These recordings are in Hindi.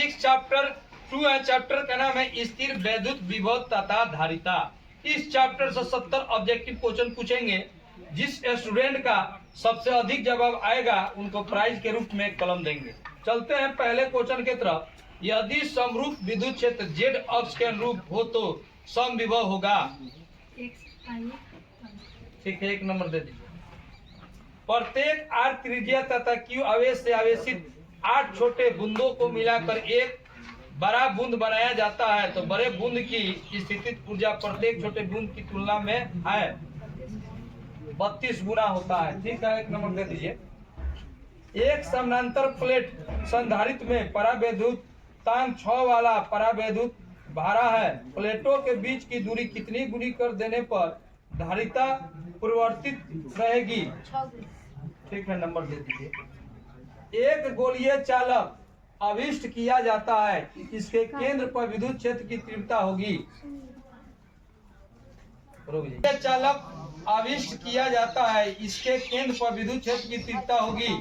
फिजिक्स चैप्टर 2 है। चैप्टर का नाम है स्थिर वैद्युत विभव तथा धारिता। इस चैप्टर से 70 ऑब्जेक्टिव क्वेश्चन पूछेंगे। जिस स्टूडेंट का सबसे अधिक जवाब आएगा उनको प्राइज के रूप में कलम देंगे। चलते हैं पहले क्वेश्चन की तरफ। यदि समरूप विद्युत क्षेत्र जेड अक्ष के अनुरूप हो तो समविभव होगा। ठीक है, 1 नंबर दे दीजिए। प्रत्येक आर त्रिज्या तथा क्यू आवेश से आवेशित 8 छोटे बूंदों को मिलाकर एक बड़ा बूंद बनाया जाता है तो बड़े बूंद की स्थितिज ऊर्जा प्रत्येक छोटे बूंद की तुलना में है 32 गुना होता है। ठीक है, 1 नंबर दे दीजिए। एक समानांतर प्लेट संधारित्र में परावैद्युतांक 6 वाला परावैद्युत भारा है। प्लेटों के बीच की दूरी कितनी गुनी कर देने पर धारिता परिवर्तित रहेगी। ठीक है, नंबर दे दीजिए। एक गोलीय चालक आविष्ट किया जाता है, इसके केंद्र पर विद्युत क्षेत्र की तीव्रता होगी। चालक आविष्ट किया जाता है, इसके केंद्र पर विद्युत क्षेत्र की तीव्रता होगी।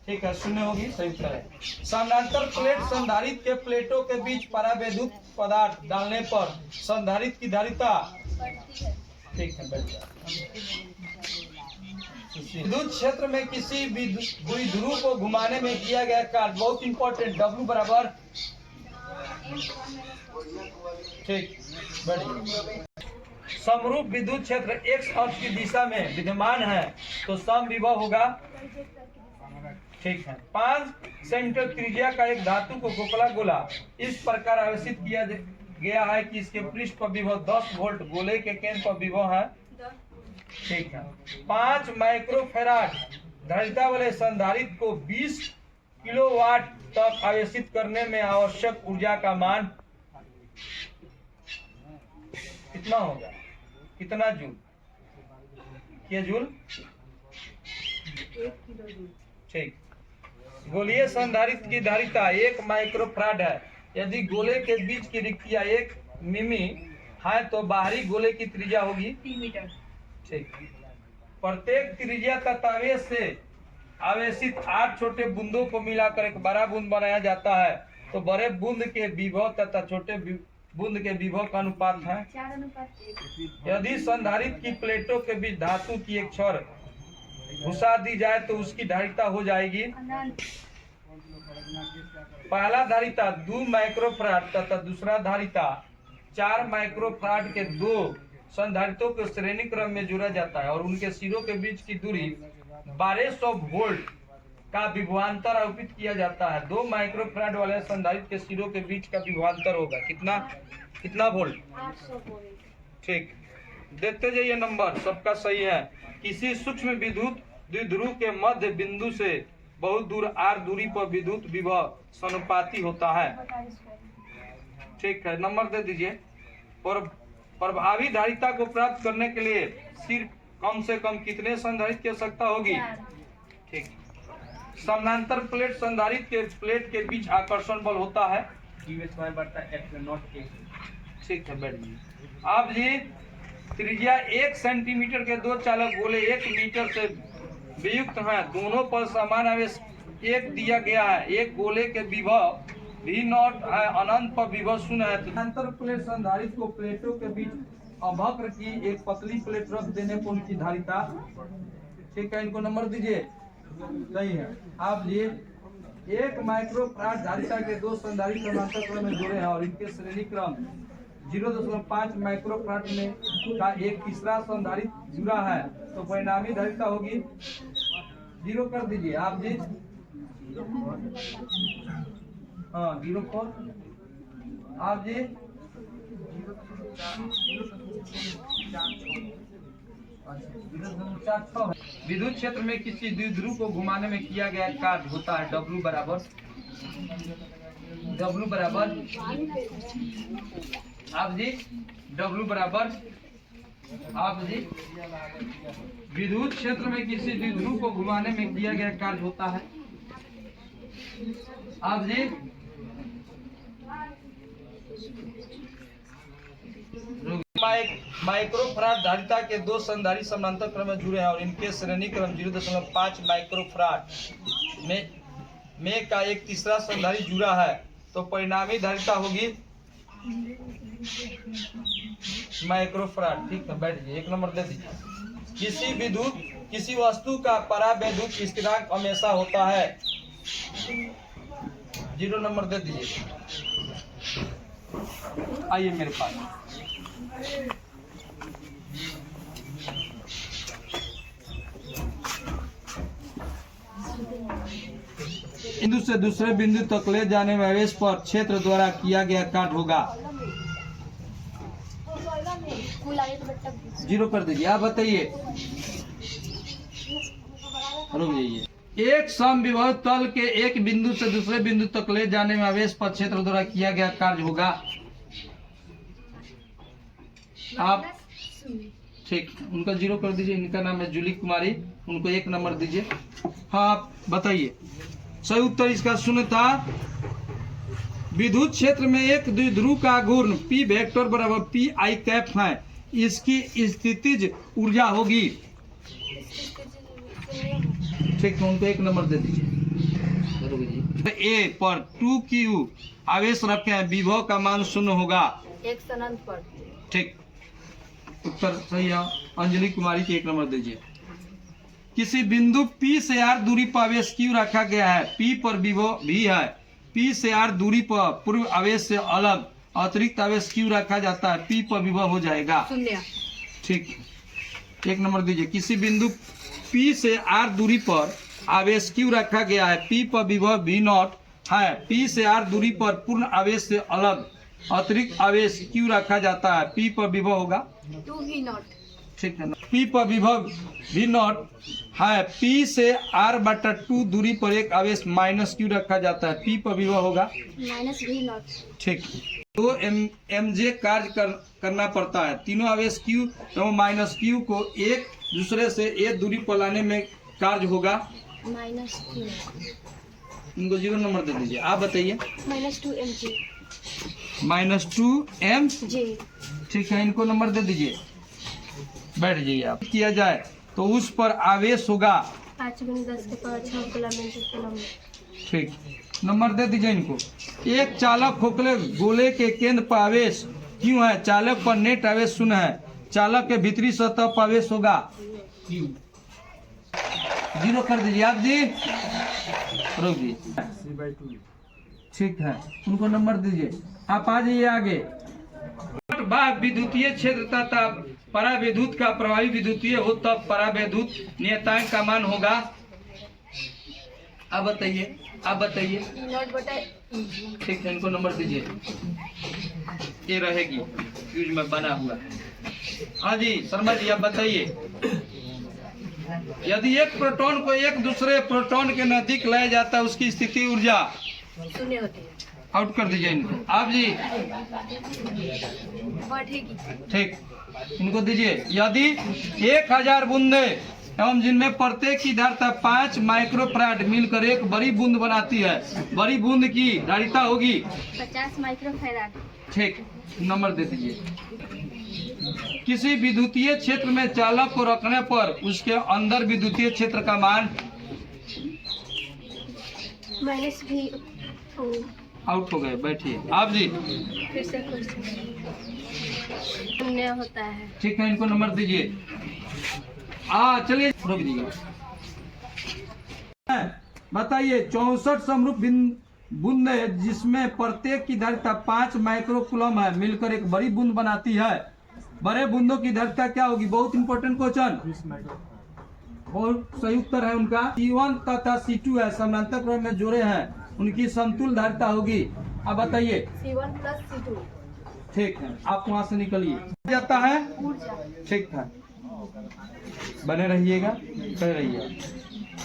ठीक है, 0 होगी, सही उत्तर है। समानांतर प्लेट संधारित्र के प्लेटों के बीच परावैद्युत पदार्थ डालने पर संधारित्र की धारिता। ठीक है, बैठ जाए। विद्युत क्षेत्र में किसी भी द्विध्रुव को घुमाने में किया गया कार्य बहुत इंपॉर्टेंट। W बराबर। ठीक, बढ़िया। समरूप विद्युत क्षेत्र x अक्ष की दिशा में विद्यमान है तो समविभव होगा। ठीक है। 5 सेंटीमीटर त्रिज्या का एक धातु को खोखला गोला इस प्रकार आवेशित किया गया है कि इसके पृष्ठ पर विभव 10 वोल्ट, गोले के केंद्र पर विभव है। ठीक है। 5 माइक्रोफैराड धारिता वाले संधारित्र को 20 किलोवाट तक आवेशित करने में आवश्यक ऊर्जा का मान कितना होगा? कितना जूल? क्या जूल? 1 kilo joule. ठीक। गोलीय संधारित्र की धारिता 1 माइक्रोफैराड है। यदि गोले के बीच की रिक्तियां 1 मिमी है तो बाहरी गोले की त्रिज्या होगी 3 मीटर। ठीक। प्रत्येक त्रिज्या तथा आवेश से आवेशित 8 छोटे बूंदों को मिलाकर एक बड़ा बूंद बनाया जाता है तो बड़े बूंद के विभव तथा छोटे बूंद के विभव का अनुपात है 4:1। यदि संधारित्र की प्लेटों के बीच धातु की एक छड़ घुसा दी जाए तो उसकी धारिता हो जाएगी। पहला धारिता 2 माइक्रोफैराड तथा दूसरा धारिता 4 माइक्रोफैराड के 2 संधारित्रों को श्रेणी क्रम में जोड़ा जाता है और उनके सिरों के बीच की दूरी 1200 वोल्ट का विभवांतर आरोपित किया जाता है। 2 माइक्रोफैराड वाले संधारित्र के सिरों के बीच का विभवांतर होगा कितना वोल्ट? 800 वोल्ट। ठीक, देखते जाइए नंबर सबका सही है। किसी सूक्ष्म विद्युत द्विध्रुव के मध्य बिंदु से बहुत दूर r दूरी पर विद्युत विभव समानुपाती होता है। ठीक है, नंबर दे दीजिए। और प्रभावी धारिता को प्राप्त करने के लिए सिर्फ कम से कम कितने संधारित्र की आवश्यकता होगी? ठीक। समानांतर प्लेट संधारित्र के प्लेट के बीच आकर्षण बल होता है ठीक है, बैठिए। आप जी त्रिज्या 1 सेंटीमीटर के 2 चालक गोले 1 मीटर से वियुक्त हैं। दोनों पर समान आवेश 1 दिया गया है। एक गोले के विभव V0 है, अनंत पर विभव 0 है। समानांतर प्लेट संधारित्र को प्लेटों के बीच अवक्र की एक पतली प्लेट रख देने पर उनकी धारिता। ठीक है, इनको नंबर दीजिए। सही है। आप लिए 1 माइक्रोफैराड धारिता के 2 संधारित्र समानांतर क्रम में जुड़े हैं और इनके श्रेणी क्रम 0.5 माइक्रोफैराड में का एक तीसरा संधारित्र जुड़ा है तो परिणामी धारिता होगी 0 कर दीजिए। आप जी हाँ 0.4 आप जी विद्युत क्षेत्र में किसी द्विध्रुव को घुमाने में किया गया कार्य होता है W बराबर आप जी W बराबर आप जी विद्युत क्षेत्र में किसी द्विध्रुव को घुमाने में किया गया कार्य होता है आप जी माइक्रोफैराड धारिता के 2 संधारित्र समानांतर क्रम में जुड़े हैं और इनके श्रेणी क्रम 0.5 माइक्रोफैराड में का एक तीसरा संधारित्र जुड़ा है तो परिणामी धारिता होगी माइक्रोफराड। ठीक है, बैठ जाइए। 1 नंबर दे दीजिए। किसी वस्तु का परावैद्युत स्थिरांक हमेशा होता है। 0 नंबर दे दीजिए। आइए मेरे पास। बिंदु से दूसरे बिंदु तक ले जाने में आवेश पर क्षेत्र द्वारा किया गया कार्य होगा। 0 कर दीजिए। आप बताइए। रुक जाइए। एक समविभव तल के एक बिंदु से दूसरे बिंदु तक ले जाने में आवेश पर क्षेत्र द्वारा किया गया कार्य होगा। आप ठीक, उनका 0 कर दीजिए। इनका नाम है जूली कुमारी, उनको 1 नंबर दीजिए। हाँ, आप बताइए। सही उत्तर इसका शून्य था। विद्युत क्षेत्र में एक द्विध्रुव का घूर्ण P वेक्टर बराबर P I कैप है। इसकी स्थितिज ऊर्जा होगी। ठीक है, उनको 1 नंबर दे दीजिए। ए पर 2Q आवेश रखे हैं, विभव का मान 0 होगा। एक अनंत पर। ठीक, उत्तर सही है। अंजलि कुमारी के 1 नंबर दीजिए। किसी बिंदु P से R दूरी पर आवेश Q रखा गया है। P पर विभव V है। P से R दूरी पर पूर्व आवेश से अलग अतिरिक्त आवेश Q रखा जाता है। P पर विभव हो जाएगा 0। ठीक, 1 नंबर दीजिए। किसी बिंदु P से R दूरी पर आवेश Q रखा गया है। P पर विभव V0 है। P से R दूरी पर पूर्ण आवेश से अलग अतिरिक्त आवेश Q रखा जाता है। P पर विभव होगा 2V0। ठीक है। P पर विभव V0 है। P से R/2 दूरी पर एक आवेश -Q रखा जाता है। P पर विभव होगा -V0। ठीक। तो mj कार्य करना पड़ता है। तीनों आवेश Q एवं -Q को एक दूसरे से एक दूरी पर लाने में कार्य होगा -Q। इनको 0 नंबर दे दीजिए। आप बताइए। -2mg। -2mg। ठीक है, इनको नंबर दे दीजिए। बैठ जाइए। आप किया जाए तो उस पर आवेश होगा 5×10⁶ ठीक, नंबर दे दीजिए इनको। एक चालक खोखले गोले के केंद्र पर आवेश क्यों है? चालक पर नेट आवेश 0 है। चालक के भीतरी सतह पर आवेश होगा 0 कर दीजिए। आप जी रुक जी। ठीक है, उनको नंबर दीजिए। आप आ जाइए आगे। विद्युतीय क्षेत्र तथा परावैद्युत का प्रभावी विद्युतीय हो तब परावैद्युत नियतांक का मान होगा। आप बताइए। आप बताइए। ठीक है, इनको नंबर दीजिए। ये रहेगी फ्यूज में बना हुआ। हाँ जी शर्मा जी, आप बताइए। यदि एक प्रोटॉन को एक दूसरे प्रोटॉन के नजदीक लाया जाता है, उसकी स्थिति ऊर्जा 0 होती है। आउट कर दीजिए इनको। आप जी बढ़ेगी। ठीक, इनको दीजिए। यदि 1000 बूंदे एवं जिनमें प्रत्येक की धारिता 5 माइक्रोफराड मिलकर एक बड़ी बूंद बनाती है, बड़ी बूंद की धारिता होगी 50 माइक्रोफैराड। ठीक, नंबर दे दीजिए। किसी विद्युतीय क्षेत्र में चालक को रखने पर उसके अंदर विद्युतीय क्षेत्र का मान -V। आउट हो गए। बैठिए। आप जी फिर से शून्य होता है। ठीक है, इनको नंबर दीजिए। चलिए रुक दीजिए। बताइए 64 समरूप बूंदे जिसमें प्रत्येक की धारिता 5 माइक्रोकूलम है मिलकर एक बड़ी बूंद बनाती है। बड़े बूंदों की धारिता क्या होगी? बहुत इंपॉर्टेंट क्वेश्चन। बहुत सही उत्तर है उनका। C1 तथा C2 है, समानांतर क्रम में जोड़े हैं, उनकी समतुल्य धारिता होगी। अब बताइए। C1 + C2। ठीक है, आप वहां से निकलिए। जाता है ठीक है, बने रहिएगा, कह रहिए।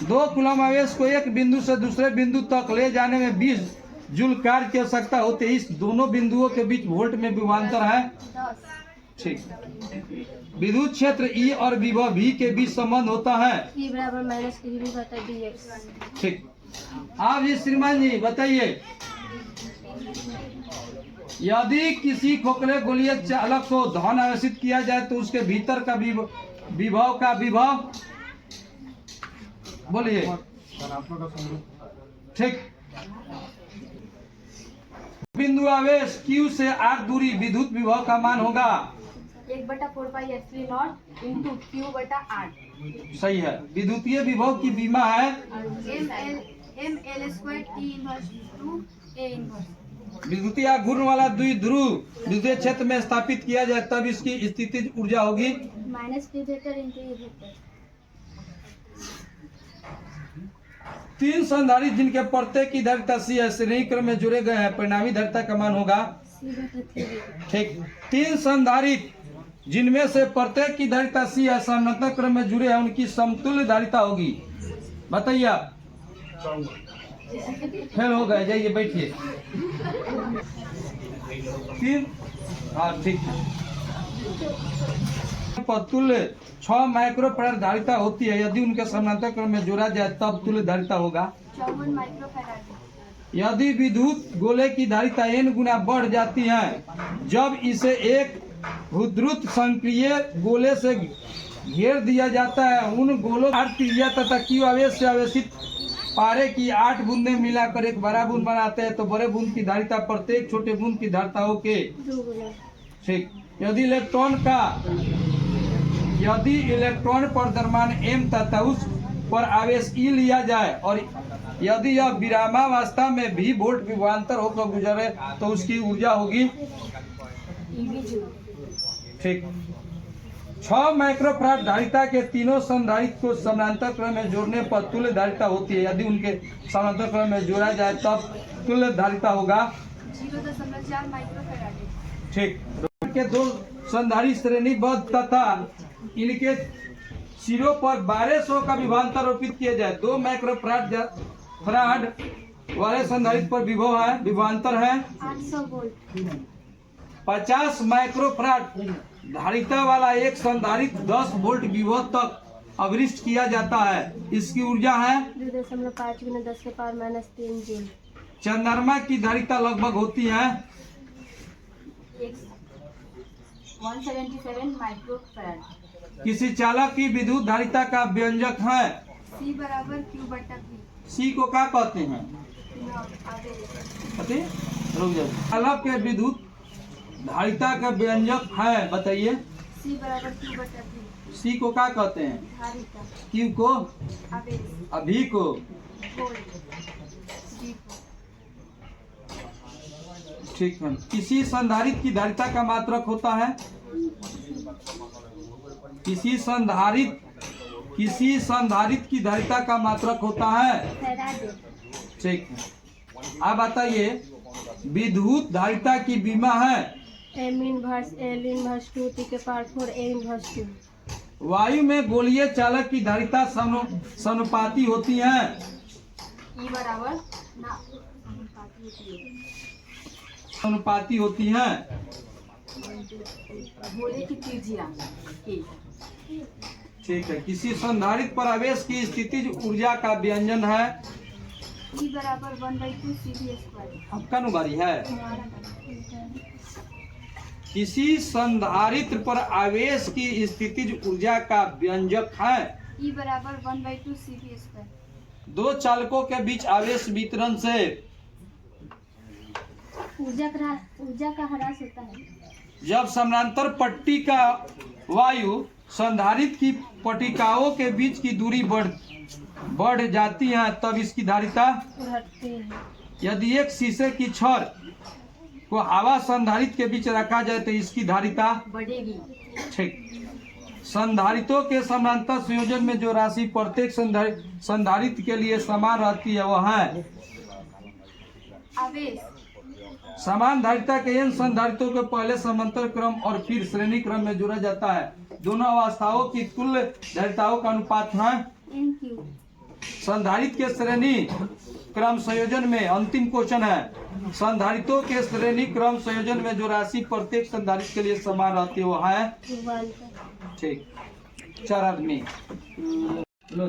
2 कूलम आवेश को एक बिंदु से दूसरे बिंदु तक ले जाने में 20 जूल कार्य की आवश्यकता होती है। इस दोनों बिंदुओं के बीच वोल्ट में विभवांतर है 10। ठीक। विद्युत क्षेत्र E और विभव V के बीच संबंध होता है E = -dV/dx। ठीक। आप जी श्रीमान जी बताइए। यदि किसी खोखले गोलीय चालक को धन आवेशित किया जाए तो उसके भीतर का विभव बोलिए ठीक। बिंदु आवेश Q से R दूरी विद्युत विभव का मान होगा। 1/4πε0 इंटू Q बटा 8 सही है। विद्युतीय विभव की बीमा है ML square T inverse 2 A inverse. विद्युतीय घूर्ण वाला द्विध्रुव विद्युत क्षेत्र में स्थापित किया जाए तब इसकी स्थितिज ऊर्जा होगी -P इंटू E। 3 संधारित्र जिनके प्रत्येक की धारिता C है श्रेणी क्रम में जुड़े गए हैं, परिणामी धारिता का मान होगा। ठीक। 3 संधारित्र जिनमें से प्रत्येक की धारिता C है समानांतर क्रम में जुड़े हैं, उनकी समतुल्य धारिता होगी। बताइए आप। फेल हो गए, जाइए बैठिए। 3 हाँ ठीक है। तुल्य 6 माइक्रोफैराड धारिता होती है, यदि उनके समानांतर क्रम में जोड़ा जाए तब तुल्य धारिता होगा 54 माइक्रोफैराड। यदि विद्युत गोले की धारिता n गुना बढ़ जाती है जब इसे एक भूद्रुत संक्रिय गोले से घेर दिया जाता है, उन गोलों R त्रिज्या तथा Q आवेश से आवेशित पारे की 8 बूंदे मिलाकर एक बड़ा बूंद बनाते हैं, तो बड़े बूंद की धारिता प्रत्येक छोटे बूंद की धारिताओं के ठीक। यदि इलेक्ट्रॉन पर द्रव्यमान m तथा उस पर आवेश E लिया जाए और यदि यह विरामावस्था में भी वोल्ट विभवांतर होकर गुजरे तो उसकी ऊर्जा होगी ठीक। 6 माइक्रोफैराड धारिता के तीनों संधारित्र को समानांतर क्रम में जोड़ने पर तुल्य धारिता होती है, यदि उनके समानांतर क्रम में जोड़ा जाए तब तुल्य धारिता होगा 0.4 माइक्रोफैराड। ठीक। के 2 संधारित्र श्रेणीबद्ध तथा इनके सिरों पर 1200 का विभवांतर आरोपित किया जाए। 2 माइक्रोफैराड वाले संधारित्र पर विभवांतर है 800 वोल्ट। 50 माइक्रोफैराड धारिता वाला एक संधारित्र 10 वोल्ट विभव तक अवरिष्ट किया जाता है। इसकी ऊर्जा है 2.5 × 10⁻³ जूल। चंद्रमा की धारिता लगभग होती है 177 माइक्रोफैराड। किसी चालक की विद्युत धारिता का व्यंजक है C बराबर Q बटा P। C को क्या कहते हैं पता है? रुक जाओ। चालक के विद्युत धारिता का व्यंजक है बताइए। C बराबर Q बटा P। C को क्या कहते हैं? धारिता। Q को आवेश। अभी को वोल्ट। G को ठीक है। किसी संधारित्र की धारिता का मात्रक होता है किसी संधारित्र की धारिता का मात्रक होता है फैराड। ठीक है। अब बताइए विद्युत धारिता की बीमा है M inverse L inverse 2 T⁴ A inverse 2। वायु में गोलीय चालक की धारिता समानुपाती होती है E बराबर समानुपाती होती है गोले की त्रिज्या A। ठीक है। किसी संधारित्र पर आवेश की स्थितिज ऊर्जा का व्यंजन है E बराबर 1/2 CV²। आपका नुबारी है। किसी संधारित्र पर आवेश की स्थितिज ऊर्जा का व्यंजक है E बराबर 1/2 CV²। 2 चालकों के बीच आवेश वितरण से ऊर्जा का ह्रास होता है जब समानांतर पट्टी का वायु संधारित्र की पट्टिकाओं के बीच की दूरी बढ़ जाती है तब इसकी धारिता घटती है। यदि एक शीशे की छड़ को हवा संधारित्र के बीच रखा जाए तो इसकी धारिता बढ़ेगी ठीक। संधारित्रों के समानांतर संयोजन में जो राशि प्रत्येक संधारित्र के लिए समान रहती है वह है आवेश। समान धारिता के n संधारित्रों को पहले समांतर क्रम और फिर श्रेणी क्रम में जोड़ा जाता है। दोनों अवस्थाओं की तुल्य धारिताओं का अनुपात है NQ। संधारित्र के श्रेणी क्रम संयोजन में अंतिम क्वेश्चन है संधारित्रों के श्रेणी क्रम संयोजन में जो राशि प्रत्येक संधारित्र के लिए समान रहती है वो है ठीक। 4 आदमी लो